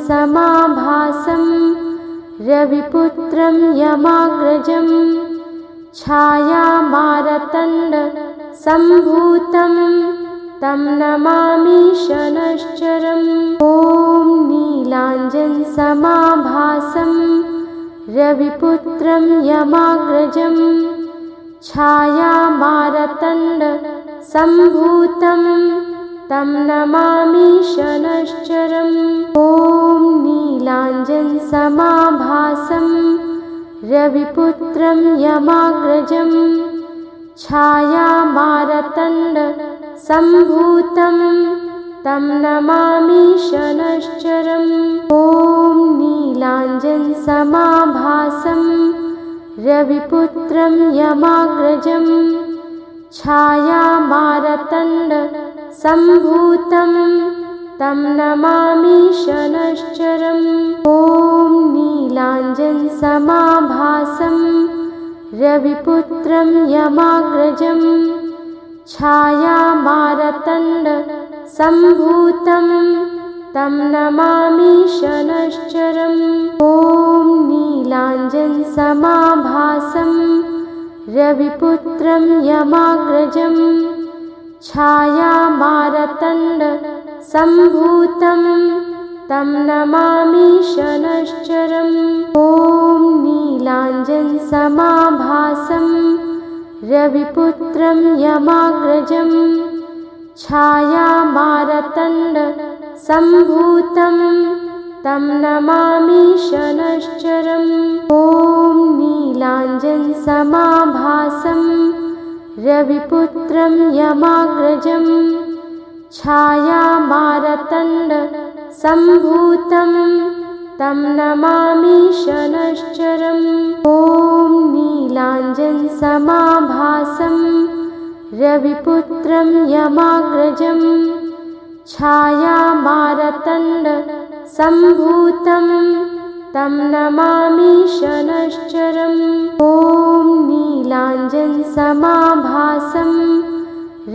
समाभासं रविपुत्रं यमाग्रजं छायामारतण्ड सम्भूतं तं नमामि शनश्चरम्। ॐ नीलाञ्जनसमाभासं रविपुत्रं यमाग्रजं छायामारतण्ड सम्भूतं तं नमामि शनश्चरम्। ॐ नीलाञ्जनसमाभासं रविपुत्रं यमाग्रजं छायामारतण्ड सम्भूतं तं नमामि शनश्चरम्। ॐ नीलाञ्जनसमाभासं रविपुत्रं यमाग्रजं छायामारतण्ड सम्भूतं तं नमामि शनश्चरम्। ॐ नीलाञ्जनसमाभासं रविपुत्रं यमाग्रजं छायामारतण्ड सम्भूतं तं नमामि शनश्चरम्। ॐ नीलाञ्जनसमाभासं रविपुत्रं यमाग्रजं छायामारतण्ड सम्भूतं तं नमामि शनश्चरम्। ॐ नीलाञ्जनसमाभासं रविपुत्रं यमाग्रजं छायामारतण्ड सम्भूतं तं नमामि शनश्चरम्। ॐ नीलाञ्जनसमाभासं रविपुत्रं यमाग्रजं छायामारतण्ड सम्भूतं तं नमामि शनश्चरम्। ॐ नीलाञ्जनसमाभासं रविपुत्रं यमाग्रजं छायामारतण्ड सम्भूतं तं नमामि शनश्चरम्। ॐ नीलाञ्जनसमाभासं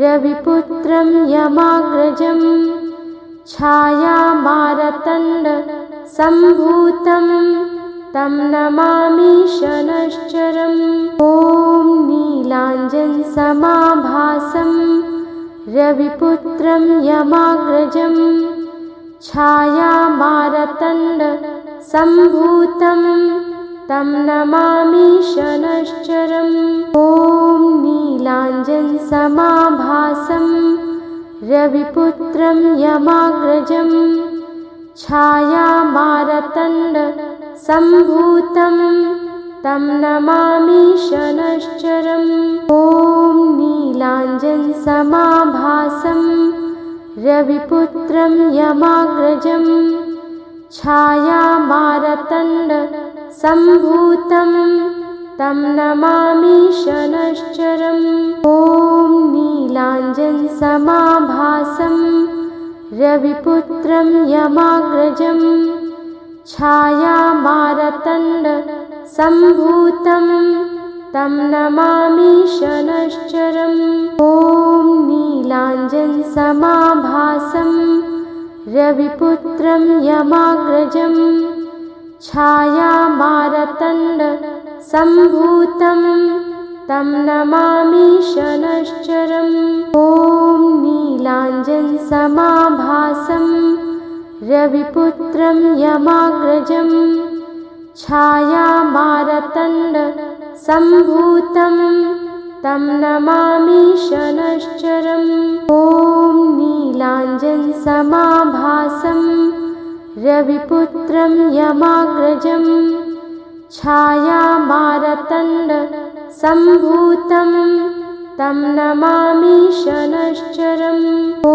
रविपुत्रं यमाग्रजं छायामारतण्ड सम्भूतं तं नमामि शनश्चरम्। ॐ नीलाञ्जनसमाभासं रविपुत्रं यमाग्रजं छायामारतण्ड सम्भूतं तं नमामि शनश्चरम्। ॐ नीलाञ्जनसमाभासं रविपुत्रं यमाग्रजं छायामारतण्ड सम्भूतं तं नमामि शनश्चरम्। ॐ नीलाञ्जनसमाभासं रविपुत्रं यमाग्रजं छायामारतण्ड सम्भूतं तं नमामि शनश्चरम्। ॐ नीलाञ्जनसमाभासं रविपुत्रं यमाग्रजं छायामारतण्ड सम्भूतं तं नमामि शनश्चरम्। ॐ नीलाञ्जनसमाभासं रविपुत्रं यमाग्रजं छायामारतण्ड सम्भूतं तं नमामि शनश्चरम्। ॐ नीलाञ्जनसमाभासं रविपुत्रं यमाग्रजं छायामारतण्ड सम्भूतं तं नमामि शनश्चरम्। ॐ नीलाञ्जनसमाभासं रविपुत्रं यमाग्रजं छायामारतण्ड सम्भूतं तं नमामि शनश्चरम्। ॐ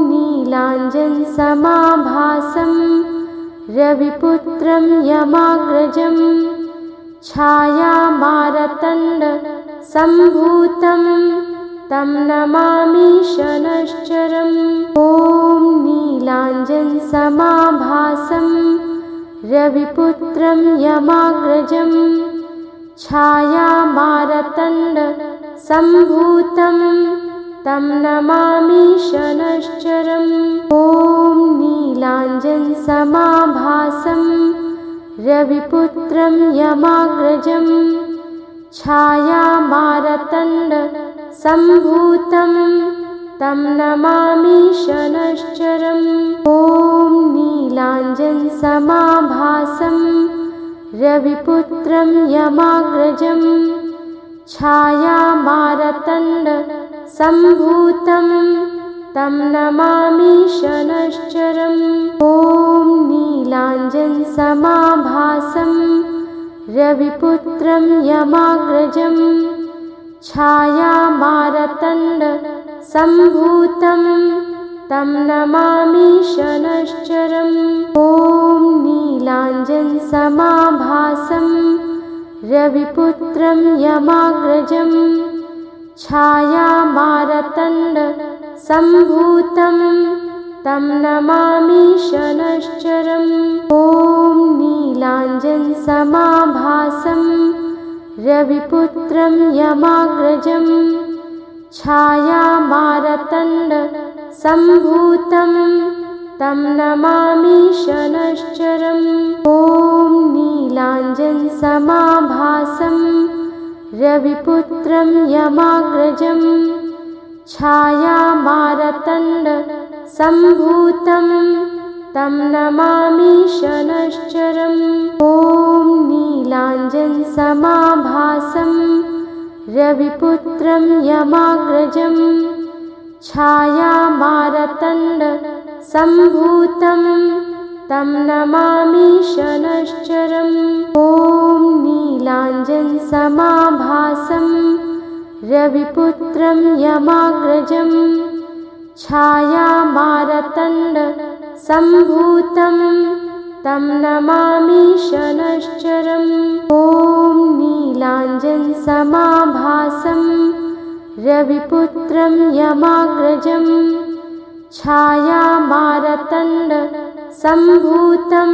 नीलाञ्जनसमाभासं रविपुत्रं यमाग्रजं छायामारतण्ड सम्भूतं तं नमामि शनश्चरम्। ॐ नीलाञ्जनसमाभासं रविपुत्रं यमाग्रजं छायामारतण्ड सम्भूतं तं नमामि शनश्चरम्। ॐ नीलाञ्जनसमाभासं नीलाञ्जनसमाभासं रविपुत्रं यमाग्रजं छायामारतण्डसम्भूतं तं नमामि शनैश्चरम्। ॐ नीलाञ्जनसमाभासं रविपुत्रं यमाग्रजं छायामारतण्डसम्भूतं तं नमामि शनैश्चरम्। ॐ नीलाञ्जनसमाभासं रविपुत्रं यमाग्रजं छायामारतण्डसम्भूतं तं नमामि शनैश्चरम्। ॐ नीलाञ्जनसमाभासं रविपुत्रं यमाग्रजं छायामारतण्डसम्भूतं तं नमामि शनैश्चरम्। ॐ नीलाञ्जनसमाभासं रविपुत्रं यमाग्रजं छायामारतण्डसम्भूतं तं नमामि शनैश्चरम्। ॐ नीलाञ्जनसमाभासं रविपुत्रं यमाग्रजं छायामारतण्डसम्भूतं तं नमामि शनैश्चरम्। ॐ नीलाञ्जनसमाभासं रविपुत्रं यमाग्रजं छायामारतण्डसम्भूतं तं नमामि शनैश्चरम्। ॐ नीलाञ्जनसमाभासं रविपुत्रं यमाग्रजं छायामारतण्डसम्भूतं तं नमामि शनैश्चरम्। ॐ नीलाञ्जनसमाभासं रविपुत्रं यमाग्रजं छायामारतण्डसम्भूतं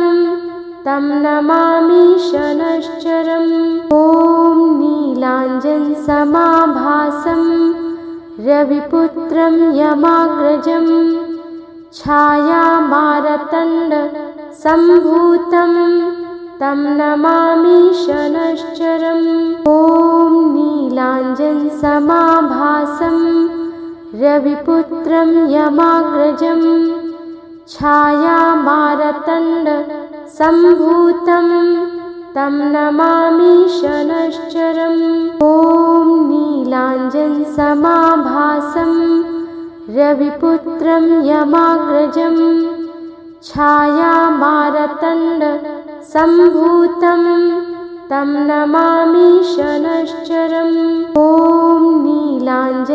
तं नमामि शनैश्चरम्। ॐ नीलाञ्जनसमाभासं रविपुत्रं यमाग्रजं छायामारतण्डसम्भूतं तं नमामि शनैश्चरम्। ॐ नीलाञ्जनसमाभासं रविपुत्रं यमाग्रजं छायामारतण्डसम्भूतं तं नमामि शनैश्चरम्। ॐ नीलाञ्जनसमाभासं रविपुत्रं यमाग्रजं छायामारतण्डसम्भूतं तं नमामि शनैश्चरम्। ॐ नीलाञ्जनसमाभासं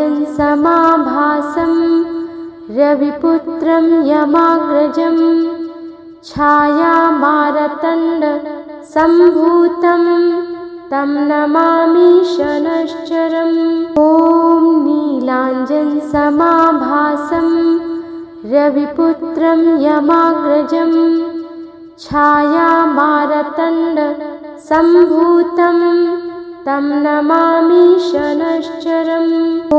रविपुत्रं यमाग्रजं छायामारतण्डसम्भूतं तं नमामि शनैश्चरम्। ॐ नीलाञ्जनसमाभासं रविपुत्रं यमाग्रजं छायामारतण्डसम्भूतं तं नमामि शनैश्चरम्। ॐ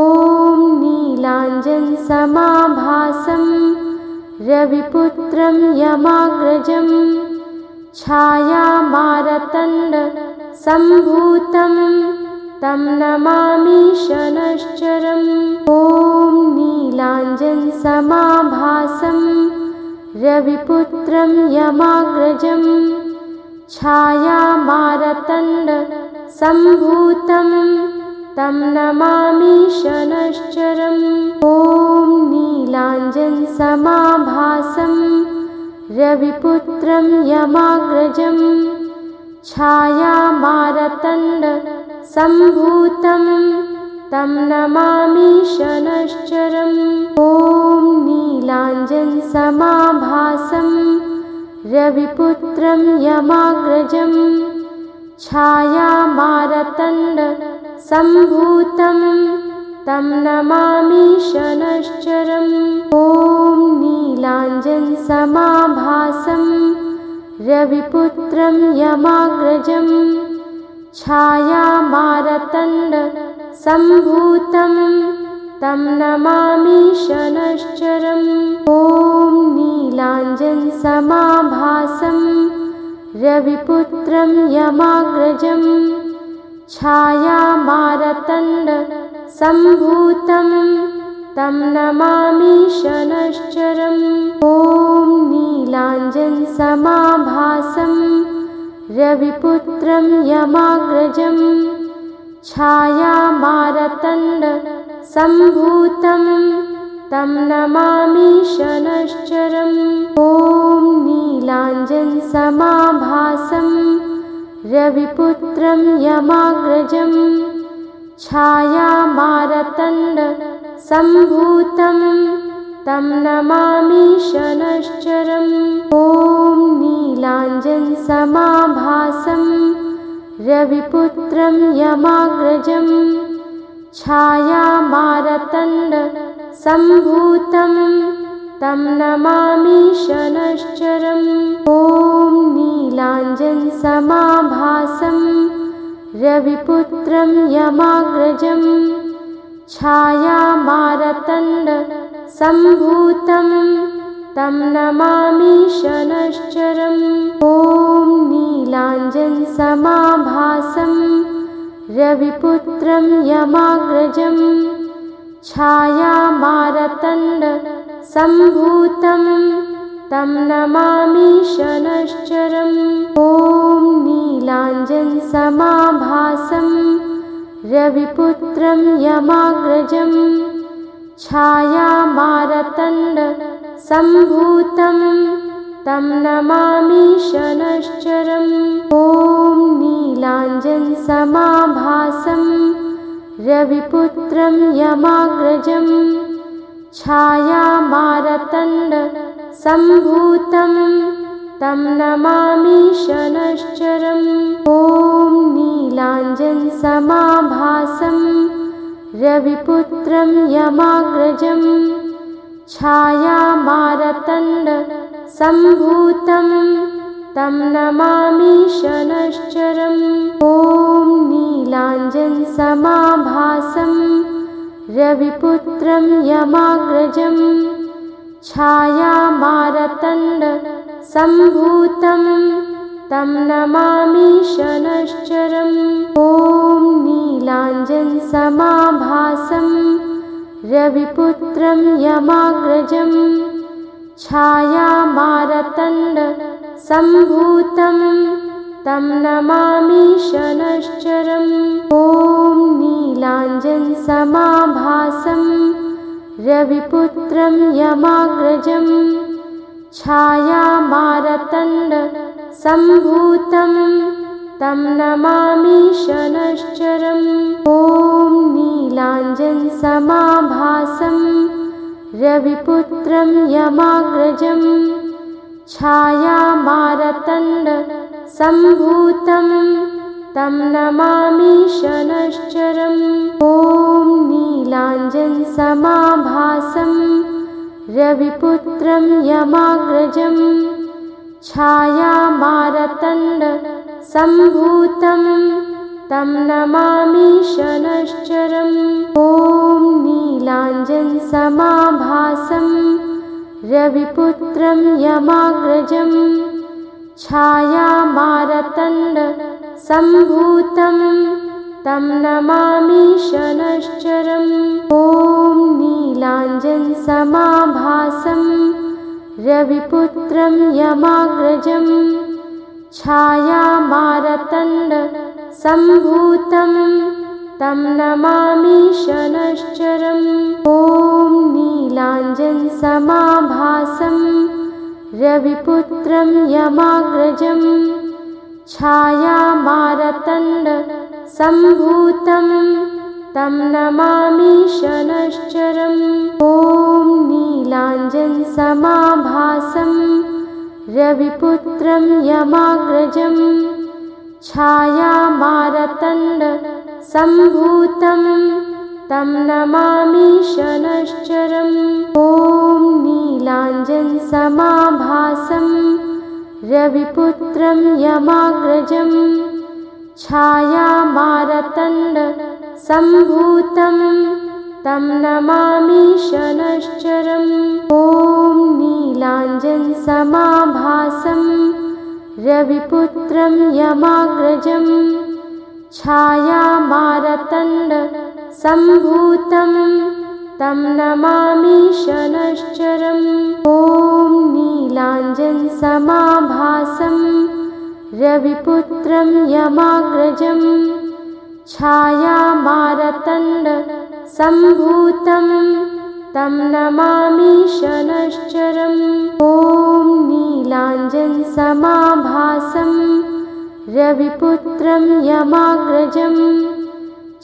नीलाञ्जनसमाभासं रविपुत्रं यमाग्रजं छायामारतण्डसम्भूतं तं नमामि शनैश्चरम्। ॐ नीलाञ्जनसमाभासं रविपुत्रं यमाग्रजं छायामारतण्डसम्भूतं तं नमामि शनैश्चरम्। ॐ नीलाञ्जनसमाभासं रविपुत्रं यमाग्रजं छायामारतण्डसम्भूतं तं नमामि शनैश्चरम्। ॐ नीलाञ्जनसमाभासं रविपुत्रं यमाग्रजं छायामारतण्डसम्भूतं तं नमामि शनैश्चरम्। ॐ नीलाञ्जनसमाभासं रविपुत्रं यमाग्रजं छायामारतण्डसम्भूतं तं नमामि शनैश्चरम्। ॐ नीलाञ्जनसमाभासं रविपुत्रं यमाग्रजं छायामारतण्डसम्भूतं तं नमामि शनैश्चरम्। ॐ नीलाञ्जनसमाभासं रविपुत्रं यमाग्रजं छायामारतण्डसम्भूतं तं नमामि शनैश्चरम्। ॐ नीलाञ्जनसमाभासं रविपुत्रं यमाग्रजं छायामारतण्डसम्भूतं तं नमामि शनैश्चरम्। ॐ नीलाञ्जनसमाभासं रविपुत्रं यमाग्रजं छायामारतण्डसम्भूतं तं नमामि शनैश्चरम्। ॐ नीलाञ्जनसमाभासं रविपुत्रं यमाग्रजं छायामारतण्डसम्भूतं तं नमामि शनैश्चरम्। ॐ नीलाञ्जनसमाभासं रविपुत्रं यमाग्रजं छायामारतण्डसम्भूतं तं नमामि शनैश्चरम्। ॐ नीलाञ्जनसमाभासं रविपुत्रं यमाग्रजं छायामारतण्डसम्भूतं तं नमामि शनैश्चरम्। ॐ नीलाञ्जनसमाभासं रविपुत्रं यमाग्रजं छायामारतण्डसम्भूतं तं नमामि शनैश्चरम्। ॐ नीलाञ्जनसमाभासं रविपुत्रं यमाग्रजं छायामारतण्डसम्भूतं तं नमामि शनैश्चरम्। ॐ नीलाञ्जनसमाभासं रविपुत्रं यमाग्रजं छायामारतण्डसम्भूतं तं नमामि शनैश्चरम्। ॐ नीलाञ्जनसमाभासं रविपुत्रं यमाग्रजं छायामारतण्डसम्भूतं तं नमामि शनैश्चरम्। ॐ नीलाञ्जनसमाभासं रविपुत्रं यमाग्रजं छायामारतण्डसम्भूतं तं नमामि शनैश्चरम्। ॐ नीलाञ्जनसमाभासं रविपुत्रं यमाग्रजं छायामारतण्डसम्भूतं तं नमामि शनैश्चरम्। ॐ नीलाञ्जनसमाभासं रविपुत्रं यमाग्रजं छायामारतण्डसम्भूतं तं नमामि शनैश्चरम्। ॐ नीलाञ्जनसमाभासं रविपुत्रं यमाग्रजं छायामारतण्डसम्भूतं तं नमामि शनैश्चरम्। ॐ नीलाञ्जनसमाभासं रविपुत्रं यमाग्रजं छायामारतण्डसम्भूतं तं नमामि शनैश्चरम्। ॐ नीलाञ्जनसमाभासं रविपुत्रं यमाग्रजं छायामारतण्डसम्भूतं तं नमामि शनैश्चरम्। ॐ नीलाञ्जनसमाभासं रविपुत्रं यमाग्रजं छायामारतण्डसम्भूतं तं नमामि शनैश्चरम्। ॐ नीलाञ्जनसमाभासं रविपुत्रं यमाग्रजं छायामारतण्डसम्भूतं तं नमामि शनैश्चरम्। ॐ नीलाञ्जनसमाभासं रविपुत्रं यमाग्रजं छायामारतण्डसम्भूतं तं नमामि शनैश्चरम्। ॐ नीलाञ्जनसमाभासं रविपुत्रं यमाग्रजं छायामारतण्डसम्भूतं तं नमामि शनैश्चरम्। ॐ नीलाञ्जनसमाभासं रविपुत्रं यमाग्रजं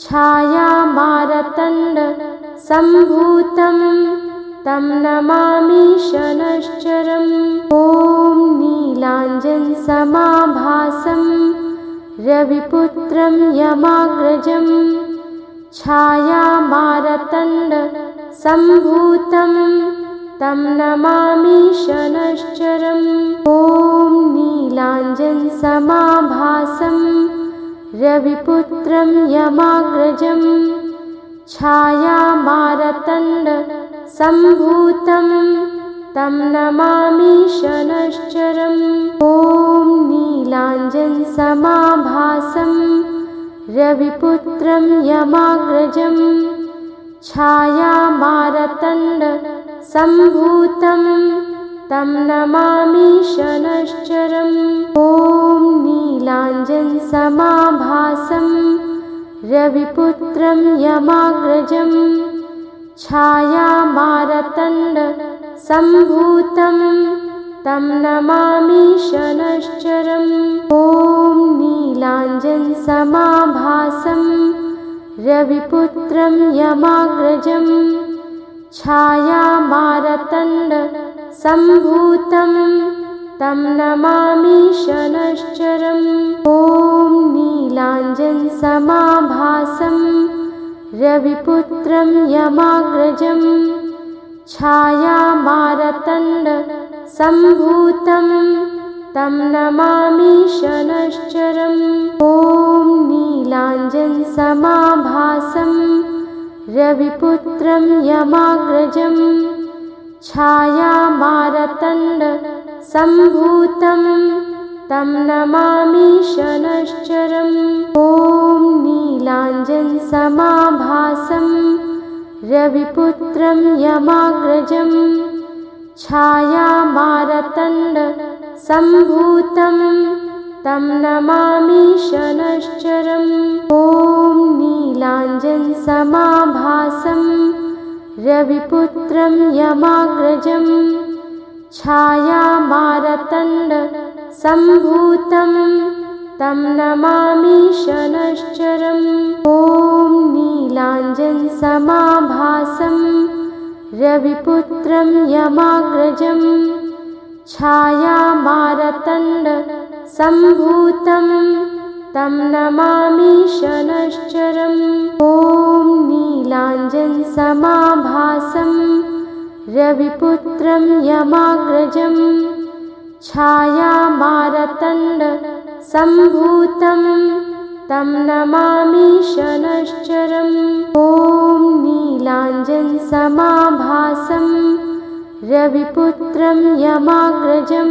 छायामारतण्डसम्भूतं तं नमामि शनैश्चरम्। ॐ नीलाञ्जनसमाभासं रविपुत्रं यमाग्रजं छायामारतण्डसम्भूतं तं नमामि शनैश्चरम्। ॐ नीलाञ्जनसमाभासं रविपुत्रं यमाग्रजं छायामारतण्डसम्भूतं तं नमामि शनैश्चरम्। ॐ नीलाञ्जनसमाभासं रविपुत्रं यमाग्रजं छायामारतण्डसम्भूतं तं नमामि शनैश्चरम्। ॐ नीलाञ्जनसमाभासं रविपुत्रं यमाग्रजं छायामारतण्डसम्भूतं तं नमामि शनैश्चरम्। ॐ नीलाञ्जनसमाभासं रविपुत्रं यमाग्रजं छायामारतण्डसम्भूतं तं नमामि शनैश्चरम्। ॐ नीलाञ्जनसमाभासं रविपुत्रं यमाग्रजं छायामारतण्डसम्भूतं तं नमामि शनैश्चरम्। ॐ नीलाञ्जनसमाभासं रविपुत्रं यमाग्रजं छायामारतण्डसम्भूतं तं नमामि शनैश्चरम्। ॐ नीलाञ्जनसमाभासं रविपुत्रं यमाग्रजं छायामारतण्डसम्भूतं तं नमामि शनैश्चरम्। ॐ नीलाञ्जनसमाभासं रविपुत्रं यमाग्रजं छायामारतण्डसम्भूतं तं नमामि शनैश्चरम्। ॐ नीलाञ्जनसमाभासं रविपुत्रं यमाग्रजं छायामारतण्डसम्भूतं तं नमामि शनैश्चरम्। ॐ नीलाञ्जनसमाभासं रविपुत्रं यमाग्रजं छायामारतण्डसम्भूतं तं नमामि शनैश्चरम्। ॐ नीलाञ्जनसमाभासं रविपुत्रं यमाग्रजं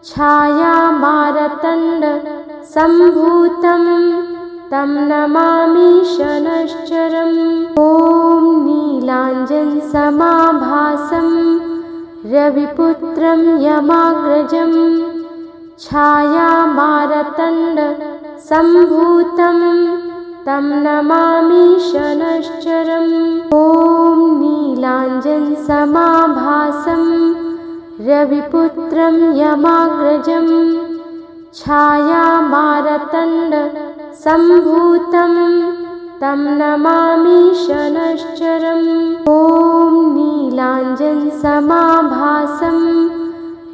छायामारतण्डसम्भूतं तं नमामि शनैश्चरम्। ॐ नीलाञ्जनसमाभासं रविपुत्रं यमाग्रजं छायामारतण्डसम्भूतं तं नमामि शनैश्चरम्। ॐ नीलाञ्जनसमाभासं रविपुत्रं यमाग्रजं छायामारतण्डसम्भूतं तं नमामि शनैश्चरम्। ॐ नीलाञ्जनसमाभासं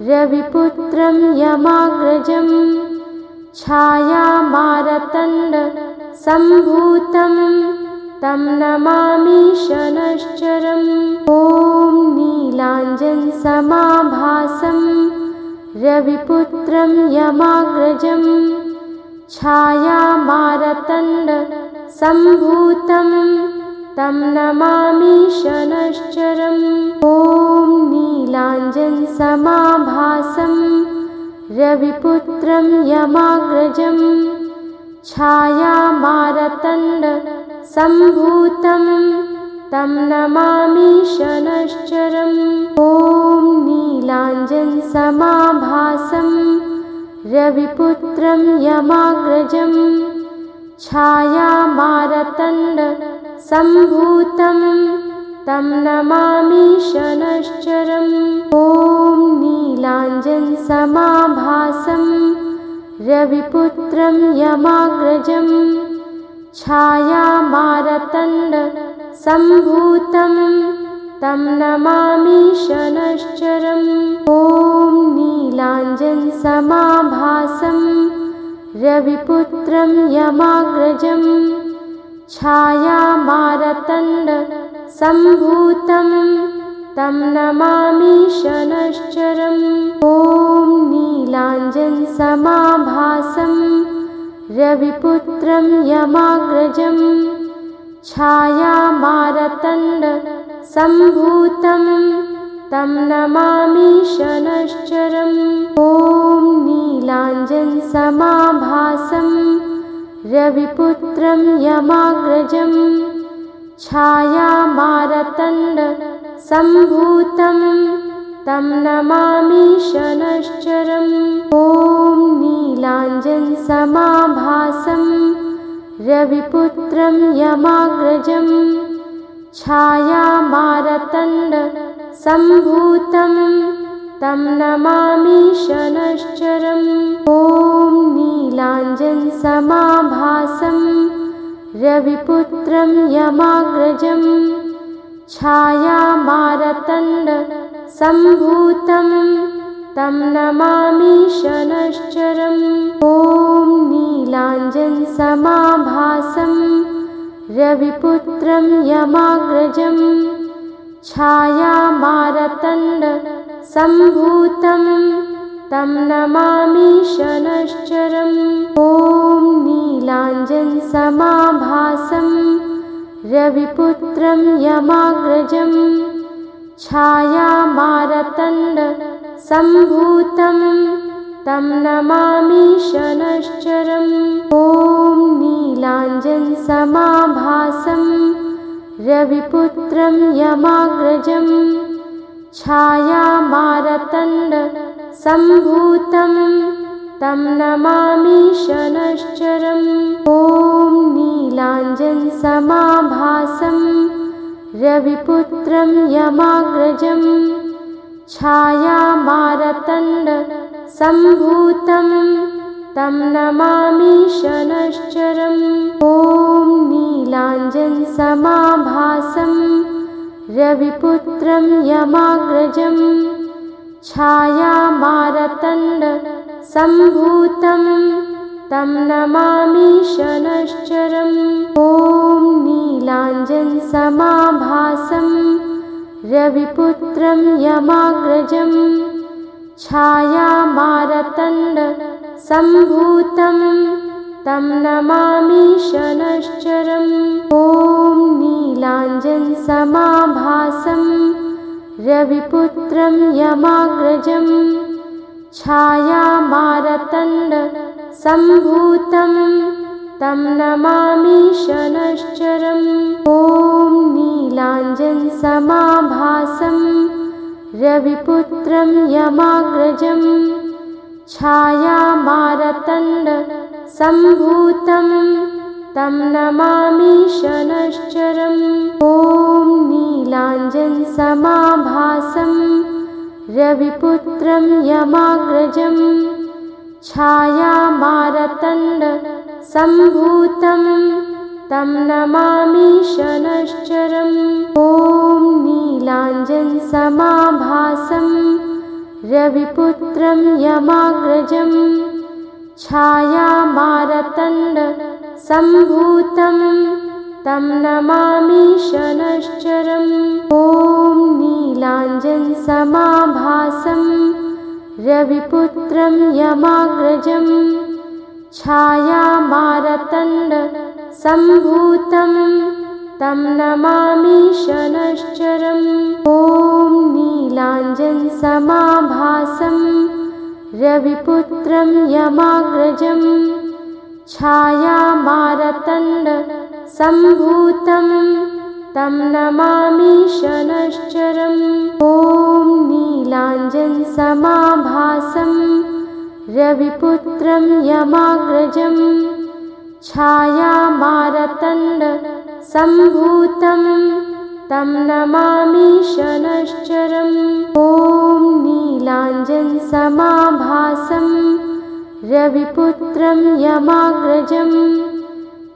रविपुत्रं यमाग्रजं छायामारतण्डसम्भूतं तं नमामि शनैश्चरम्। ॐ नीलाञ्जनसमाभासं रविपुत्रं यमाग्रजं छायामारतण्डसम्भूतं तं नमामि शनैश्चरम्। ॐ नीलाञ्जनसमाभासं रविपुत्रं यमाग्रजं छायामारतण्डसम्भूतं तं नमामि शनैश्चरम्। ॐ नीलाञ्जनसमाभासं रविपुत्रं यमाग्रजं छायामारतण्डसम्भूतं तं नमामि शनैश्चरम्। ॐ नीलाञ्जनसमाभासं रविपुत्रं यमाग्रजं छायामारतण्डसम्भूतं तं नमामि शनैश्चरम्। ॐ नीलाञ्जनसमाभासं रविपुत्रं यमाग्रजं छायामारतण्डसम्भूतं तं नमामि शनैश्चरम्। ॐ नीलाञ्जनसमाभासं रविपुत्रं यमाग्रजं छायामारतण्डसम्भूतं तं नमामि शनैश्चरम्। ॐ नीलाञ्जनसमाभासं रविपुत्रं यमाग्रजं छायामारतण्डसम्भूतं तं नमामि शनैश्चरम्। ॐ नीलाञ्जनसमाभासं रविपुत्रं यमाग्रजं छायामारतण्डसम्भूतं तं नमामि शनैश्चरम्। ॐ नीलाञ्जनसमाभासं रविपुत्रं यमाग्रजं छायामारतण्डसम्भूतं तं नमामि शनैश्चरम्। ॐ नीलाञ्जनसमाभासं रविपुत्रं यमाग्रजं छायामारतण्डसम्भूतं तं नमामि शनैश्चरम्। ॐ नीलाञ्जनसमाभासं रविपुत्रं यमाग्रजं छायामारतण्डसम्भूतं तं नमामि शनैश्चरम्। ॐ नीलाञ्जनसमाभासं रविपुत्रं यमाग्रजं छायामारतण्डसम्भूतं तं नमामि शनैश्चरम्। ॐ नीलाञ्जनसमाभासं रविपुत्रं यमाग्रजं छायामारतण्डसम्भूतं तं नमामि शनैश्चरम्। ॐ नीलाञ्जनसमाभासं रविपुत्रं यमाग्रजं छायामारतण्डसम्भूतं तं नमामि शनैश्चरम्। ॐ नीलाञ्जनसमाभासं रविपुत्रं यमाग्रजं छायामारतण्डसम्भूतं तं नमामि शनैश्चरम्। ॐ नीलाञ्जनसमाभासं रविपुत्रं यमाग्रजं छायामारतण्डसम्भूतं तं नमामि शनैश्चरम्। ॐ नीलाञ्जनसमाभासं रविपुत्रं यमाग्रजं छायामारतण्डसम्भूतं तं नमामि शनैश्चरम्। ॐ नीलाञ्जनसमाभासं रविपुत्रं यमाग्रजं छायामारतण्डसम्भूतं तं नमामि शनैश्चरम्। ॐ नीलाञ्जनसमाभासं रविपुत्रं यमाग्रजं छायामारतण्डसम्भूतं तं नमामि शनैश्चरम्। ॐ नीलाञ्जनसमाभासं रविपुत्रं यमाग्रजं छायामारतण्डसम्भूतं तं नमामि शनैश्चरम्। ॐ नीलाञ्जनसमाभासं रविपुत्रं यमाग्रजं छायामारतण्डसम्भूतं तं नमामि शनैश्चरम्। ॐ नीलाञ्जनसमाभासं रविपुत्रं यमाग्रजं छायामारतण्डसम्भूतं तं नमामि शनैश्चरम्। ॐ नीलाञ्जनसमाभासं रविपुत्रं यमाग्रजं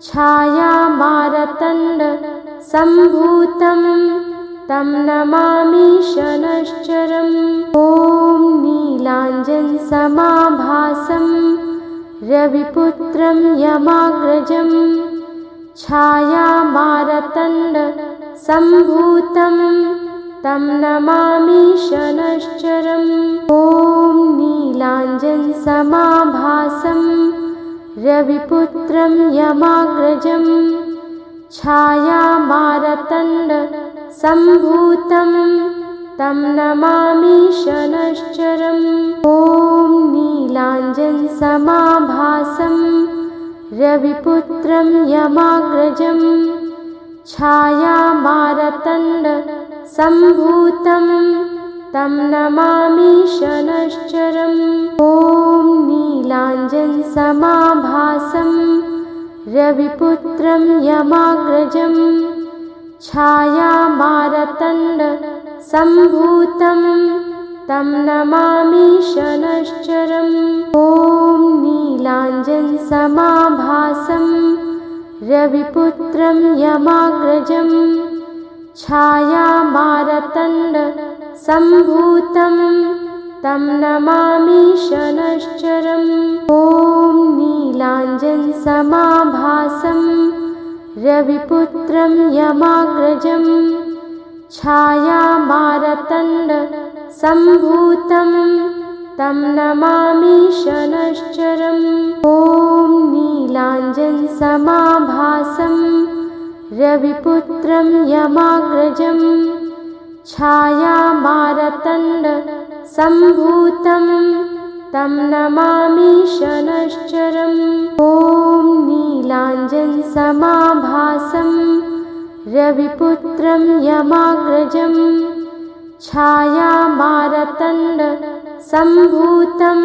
छायामारतण्डसम्भूतं तं नमामि शनैश्चरम्। ॐ नीलाञ्जनसमाभासं रविपुत्रं यमाग्रजं छायामारतण्डसम्भूतं तं नमामि शनैश्चरम्। ॐ नीलाञ्जनसमाभासं रविपुत्रं यमाग्रजं छायामारतण्डसम्भूतं तं नमामि शनैश्चरम्। ॐ नीलाञ्जनसमाभासं रविपुत्रं यमाग्रजं छायामारतण्डसम्भूतं तं नमामि शनैश्चरम्। ॐ नीलाञ्जनसमाभासं रविपुत्रं यमाग्रजं छायामारतण्डसम्भूतं तं नमामि शनैश्चरम्। ॐ नीलाञ्जनसमाभासं रविपुत्रं यमाग्रजं छायामारतण्डसम्भूतं तं नमामि शनैश्चरम्। ॐ नीलाञ्जनसमाभासं रविपुत्रं यमाग्रजं छायामारतण्डसम्भूतं तं नमामि शनैश्चरम्। ॐ नीलाञ्जनसमाभासं रविपुत्रं यमाग्रजं छायामारतण्डसम्भूतं तं नमामि शनैश्चरम्। ॐ नीलाञ्जनसमाभासं रविपुत्रं यमाग्रजं छायामारतण्डसम्भूतं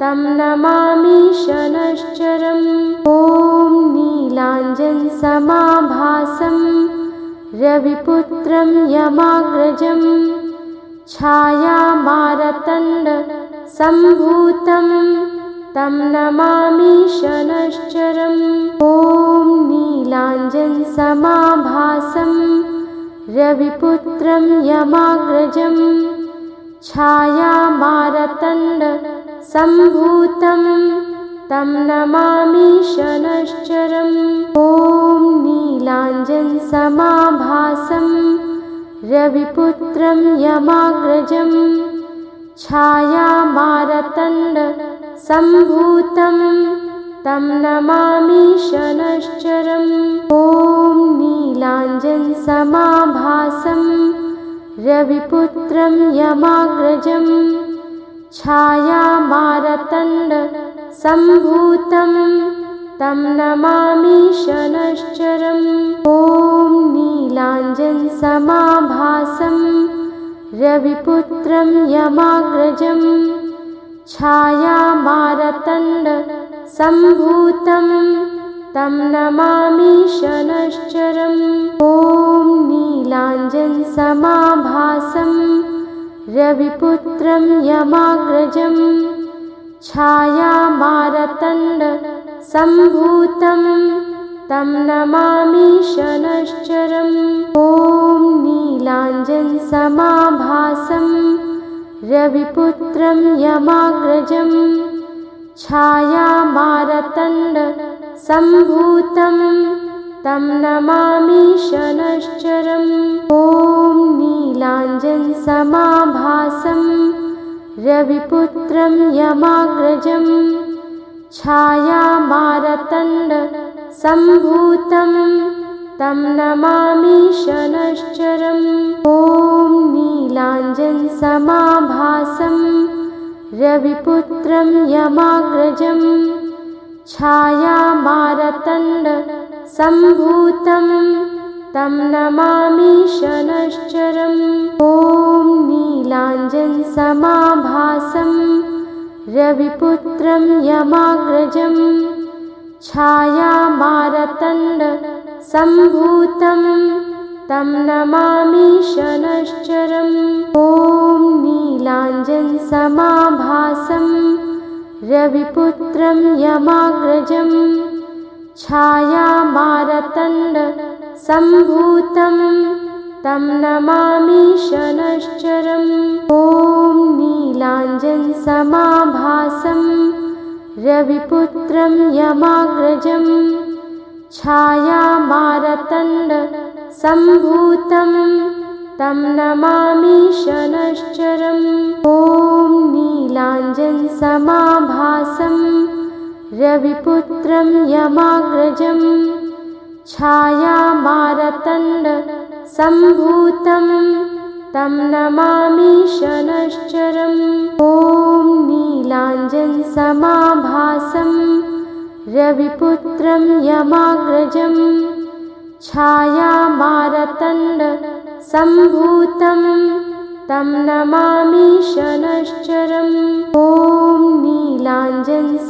तं नमामि शनैश्चरम्। ॐ नीलाञ्जनसमाभासं रविपुत्रं यमाग्रजं छायामारतण्डसम्भूतं तं नमामि शनैश्चरम्। ॐ नीलाञ्जनसमाभासं रविपुत्रं यमाग्रजं छायामारतण्डसम्भूतं तं नमामि शनैश्चरम्। ॐ नीलाञ्जनसमाभासं रविपुत्रं यमाग्रजं छायामारतण्डसम्भूतं तं नमामि शनैश्चरम्। ॐ नीलाञ्जनसमाभासं रविपुत्रं यमाग्रजं छायामारतण्डसम्भूतं तं नमामि शनैश्चरम्। ॐ नीलाञ्जनसमाभासं रविपुत्रं यमाग्रजं छायामारतण्डसम्भूतं तं नमामि शनैश्चरम्। ॐ नीलाञ्जनसमाभासं रविपुत्रं यमाग्रजं छायामारतण्डसम्भूतं तं नमामि शनैश्चरम्। ॐ नीलाञ्जनसमाभासं रविपुत्रं यमाग्रजं छायामारतण्डसम्भूतं तं नमामि शनैश्चरम्। ॐ नीलाञ्जनसमाभासं रविपुत्रं यमाग्रजं छायामारतण्डसम्भूतं तं नमामि शनैश्चरम्। ॐ नीलाञ्जनसमाभासं रविपुत्रं यमाग्रजं छायामारतण्डसम्भूतं तं नमामि शनैश्चरम्। ॐ नीलाञ्जनसमाभासं रविपुत्रं यमाग्रजं छायामारतण्डसम्भूतं तं नमामि शनैश्चरम्। ॐ नीलाञ्जनसमाभासं रविपुत्रं यमाग्रजं छायामारतण्डसम्भूतं तं नमामि शनैश्चरम्। ॐ नीलाञ्जनसमाभासं रविपुत्रं यमाग्रजं छायामारतण्डसम्भूतं तं नमामि शनैश्चरम्। ॐ नीलाञ्जनसमाभासं रविपुत्रं यमाग्रजं छायामारतण्डसम्भूतं तं नमामि शनैश्चरम्। ॐ नीलाञ्जनसमाभासं रविपुत्रं यमाग्रजं छायामारतण्डसम्भूतं तं नमामि शनैश्चरम्। ॐ नीलाञ्जनसमाभासं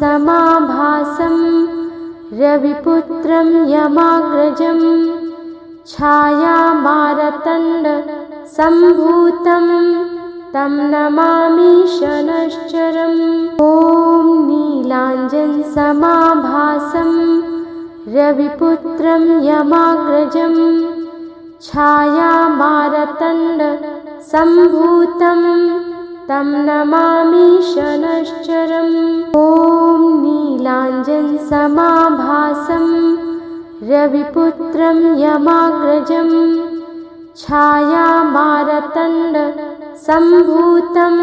रविपुत्रं यमाग्रजं छायामारतण्डसम्भूतं तं नमामि शनैश्चरम्। ॐ नीलाञ्जनसमाभासं रविपुत्रं यमाग्रजं छायामारतण्डसम्भूतं तं नमामि शनैश्चरम्। ॐ नीलाञ्जनसमाभासं रविपुत्रं यमाग्रजं छायामारतण्डसम्भूतं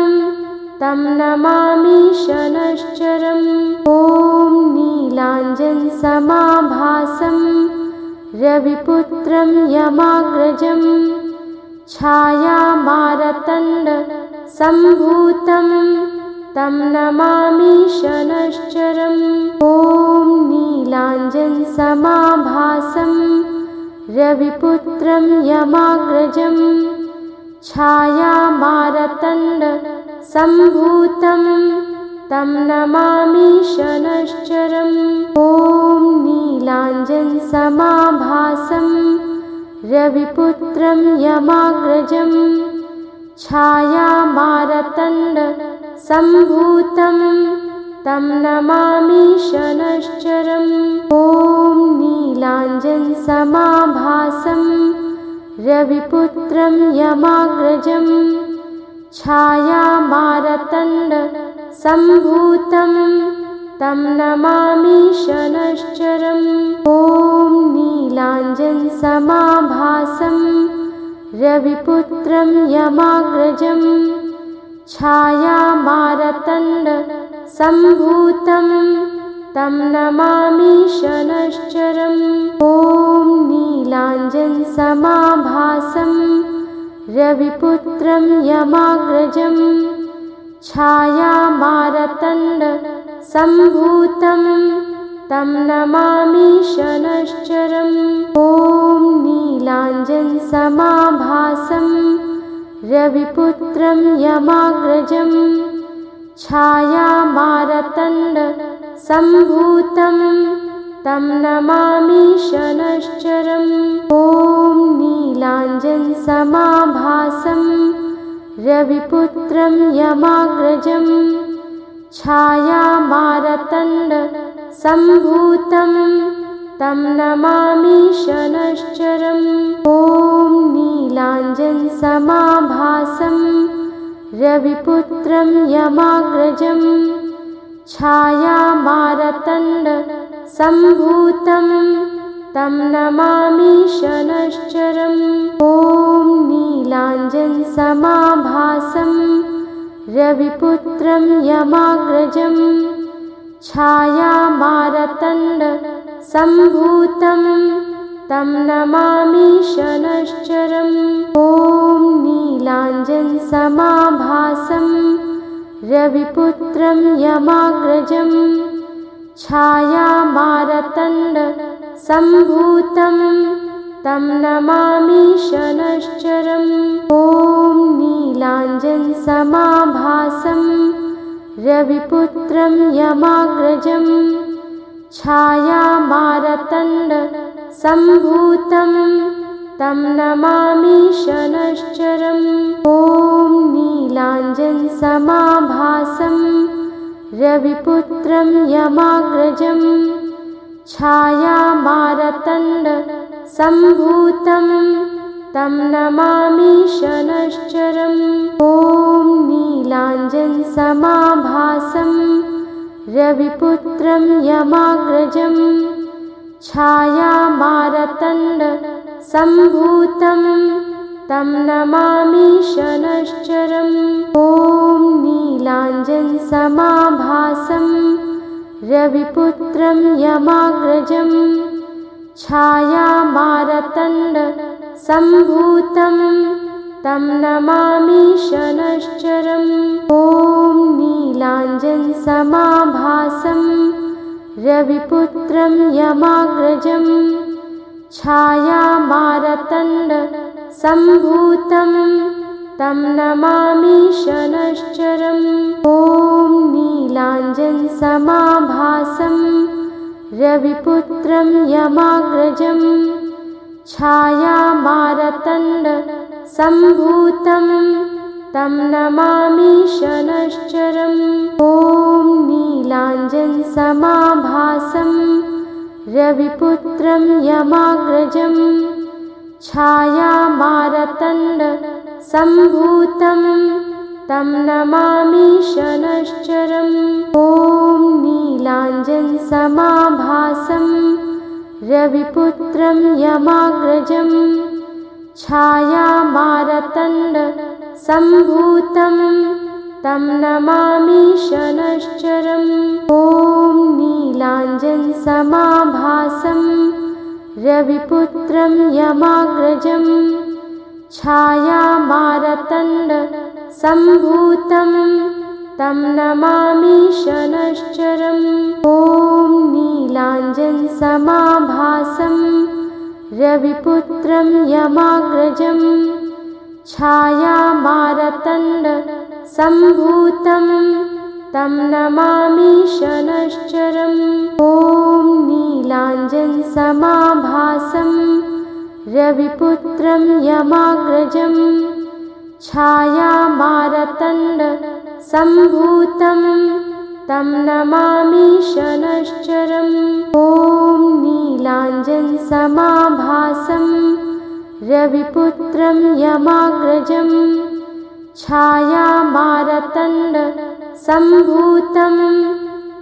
तं नमामि शनैश्चरम्। ॐ नीलाञ्जनसमाभासं रविपुत्रं यमाग्रजं छायामारतण्डसम्भूतं तं नमामि शनैश्चरम्। ॐ नीलाञ्जनसमाभासं रविपुत्रं यमाग्रजं छायामारतण्डसम्भूतं तं नमामि शनैश्चरम्। ॐ नीलाञ्जनसमाभासं रविपुत्रं यमाग्रजं छायामारतण्डसम्भूतं तं नमामि शनैश्चरम्। ॐ नीलाञ्जनसमाभासं रविपुत्रं यमाग्रजं छायामारतण्डसम्भूतं तं नमामि शनैश्चरम्। ॐ नीलाञ्जनसमाभासं रविपुत्रं यमाग्रजं छायामारतण्डसम्भूतं तं नमामि शनैश्चरम्। ॐ नीलाञ्जनसमाभासं रविपुत्रं यमाग्रजं छायामारतण्डसम्भूतं तं नमामि शनैश्चरम्। ॐ नीलाञ्जनसमाभासं रविपुत्रं यमाग्रजं छायामारतण्डसम्भूतं तं नमामि शनैश्चरम्। ॐ नीलाञ्जनसमाभासं रविपुत्रं यमाग्रजं छायामारतण्डसम्भूतं तं नमामि शनैश्चरम्। ॐ नीलाञ्जनसमाभासं रविपुत्रं यमाग्रजं छायामारतण्डसम्भूतं तं नमामि शनैश्चरम्। ॐ नीलाञ्जनसमाभासं रविपुत्रं यमाग्रजं छायामारतण्डसम्भूतं तं नमामि शनैश्चरम्। ॐ नीलाञ्जनसमाभासं रविपुत्रं यमाग्रजं छायामारतण्डसम्भूतं तं नमामि शनैश्चरम्। ॐ नीलाञ्जनसमाभासं रविपुत्रं यमाग्रजं छायामारतण्डसम्भूतं तं नमामि शनैश्चरम्। ॐ नीलाञ्जनसमाभासं रविपुत्रं यमाग्रजं छायामारतण्डसम्भूतं तं नमामि शनैश्चरम्। ॐ नीलाञ्जनसमाभासं रविपुत्रं यमाग्रजं छायामारतण्डसम्भूतं तं नमामि शनैश्चरम्। ॐ नीलाञ्जनसमाभासं रविपुत्रं यमाग्रजं छायामारतण्डसम्भूतं तं नमामि शनैश्चरम्। ॐ नीलाञ्जनसमाभासं रविपुत्रं यमाग्रजं छायामारतण्डसम्भूतं तं नमामि शनैश्चरम्। ॐ नीलाञ्जनसमाभासं रविपुत्रं यमाग्रजं छायामारतण्डसम्भूतं तं नमामि शनैश्चरम्। ॐ नीलाञ्जनसमाभासं रविपुत्रं यमाग्रजं छायामारतण्डसम्भूतं तं नमामि शनैश्चरम्। ॐ नीलाञ्जनसमाभासं रविपुत्रं यमाग्रजं छायामारतण्डसम्भूतं तं नमामि शनैश्चरम्। ॐ नीलाञ्जनसमाभासं रविपुत्रं यमाग्रजं छायामारतण्डसम्भूतं तं नमामि शनैश्चरम्। ॐ नीलाञ्जनसमाभासं रविपुत्रं यमाग्रजं छायामारतण्डसम्भूतं तं नमामि शनैश्चरम्। ॐ नीलाञ्जनसमाभासं रविपुत्रं यमाग्रजं छायामारतण्डसम्भूतं तं नमामि शनैश्चरम्। ॐ नीलाञ्जनसमाभासं रविपुत्रं यमाग्रजं छायामारतण्डसम्भूतं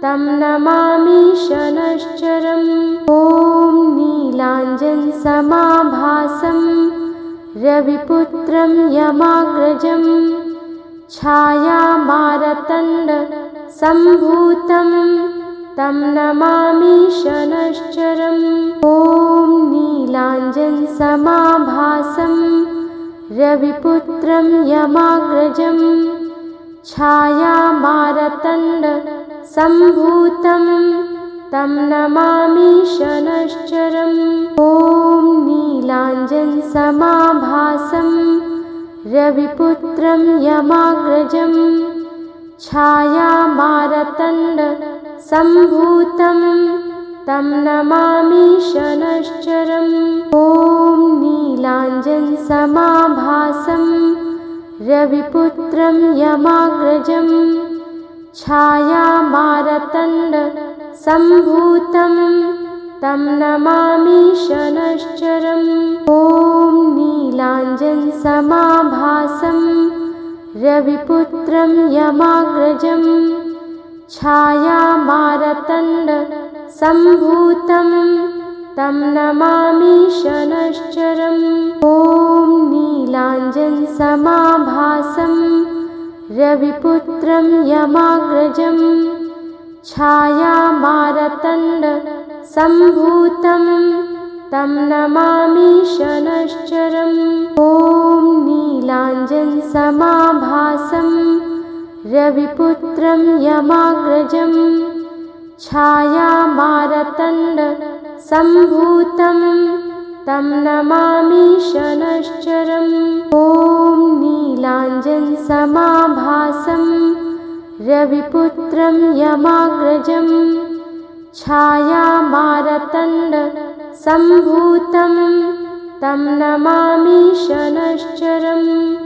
तं नमामि शनैश्चरम्। ॐ नीलाञ्जनसमाभासं रविपुत्रं यमाग्रजं छायामारतण्डसम्भूतं तं नमामि शनैश्चरम्। ॐ नीलाञ्जनसमाभासं रविपुत्रं यमाग्रजं छायामारतण्डसम्भूतं तं नमामि शनैश्चरम्। ॐ नीलाञ्जनसमाभासं रविपुत्रं यमाग्रजं छायामारतण्डसम्भूतं तं नमामि शनैश्चरम्। ॐ नीलाञ्जनसमाभासं रविपुत्रं यमाग्रजं छायामारतण्डसम्भूतं तं नमामि शनैश्चरम्। ॐ नीलाञ्जनसमाभासं रविपुत्रं यमाग्रजं छायामारतण्डसम्भूतं तं नमामि शनैश्चरम्। ॐ नीलाञ्जनसमाभासं रविपुत्रं यमाग्रजं छायामारतण्डसम्भूतं तं नमामि शनश्चरम्। ॐ नीलाञ्जनसमाभासं रविपुत्रं यमाग्रजं छायामारतण्डसम्भूतं तं नमामि शनश्चरम्। ॐ नीलाञ्जनसमाभासं रविपुत्रं यमाग्रजं छायामारतण्डसम्भूतं तं नमामि शनश्चरम्।